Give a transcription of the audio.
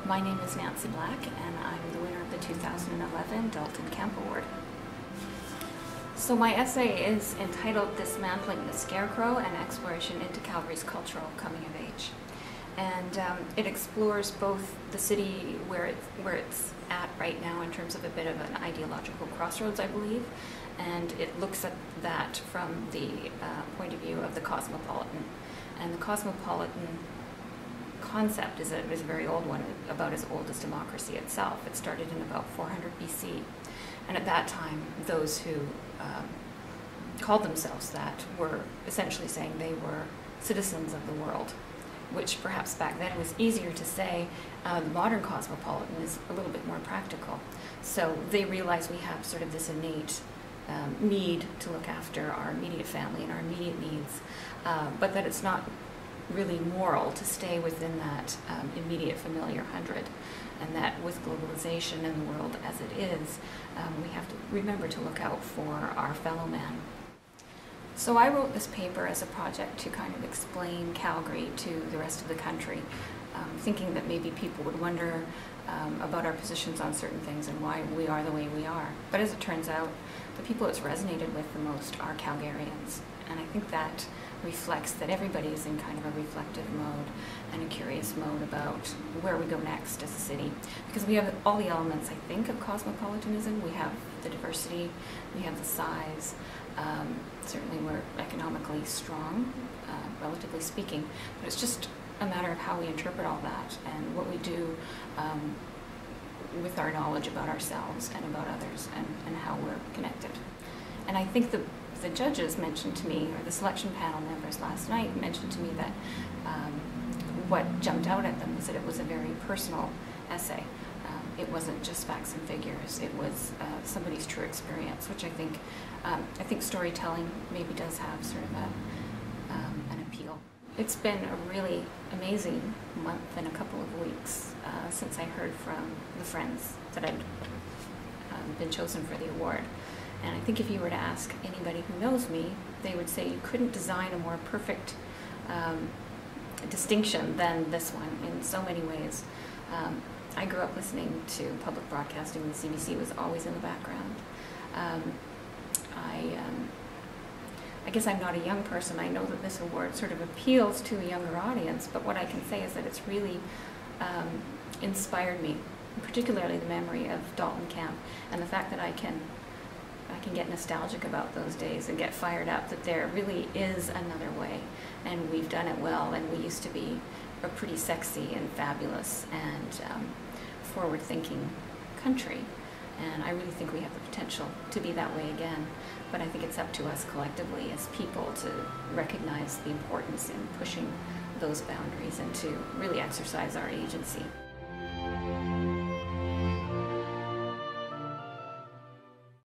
My name is Nancy Black, and I'm the winner of the 2011 Dalton Camp Award. So my essay is entitled Dismantling the Scarecrow, an Exploration into Calgary's Cultural Coming of Age. And it explores both the city where it's at right now in terms of a bit of an ideological crossroads, I believe, and it looks at that from the point of view of the cosmopolitan. And the cosmopolitan concept is a very old one, about as old as democracy itself. It started in about 400 BC. And at that time, those who called themselves that were essentially saying they were citizens of the world, which perhaps back then was easier to say. The modern cosmopolitan is a little bit more practical. So they realize we have sort of this innate need to look after our immediate family and our immediate needs, but that it's not really moral to stay within that immediate familiar hundred, and that with globalization and the world as it is, we have to remember to look out for our fellow man. So I wrote this paper as a project to kind of explain Calgary to the rest of the country, thinking that maybe people would wonder about our positions on certain things and why we are the way we are. But as it turns out, the people it's resonated with the most are Calgarians. And I think that reflects that everybody is in kind of a reflective mode and a curious mode about where we go next as a city. Because we have all the elements, I think, of cosmopolitanism. We have the diversity, we have the size. Certainly we're economically strong, relatively speaking, but it's just a matter of how we interpret all that and what we do with our knowledge about ourselves and about others, and how we're connected. And I think the judges mentioned to me, or the selection panel members last night mentioned to me that what jumped out at them was that it was a very personal essay. It wasn't just facts and figures, it was somebody's true experience, which I think storytelling maybe does have sort of an appeal. It's been a really amazing month and a couple of weeks since I heard from the friends that had been chosen for the award. And I think if you were to ask anybody who knows me, they would say you couldn't design a more perfect distinction than this one in so many ways. I grew up listening to public broadcasting. The CBC was always in the background. I guess I'm not a young person. I know that this award sort of appeals to a younger audience, but what I can say is that it's really inspired me, particularly the memory of Dalton Camp, and the fact that I can get nostalgic about those days and get fired up that there really is another way, and we've done it well, and we used to be a pretty sexy and fabulous and forward-thinking country. And I really think we have the potential to be that way again. But I think it's up to us collectively as people to recognize the importance in pushing those boundaries and to really exercise our agency.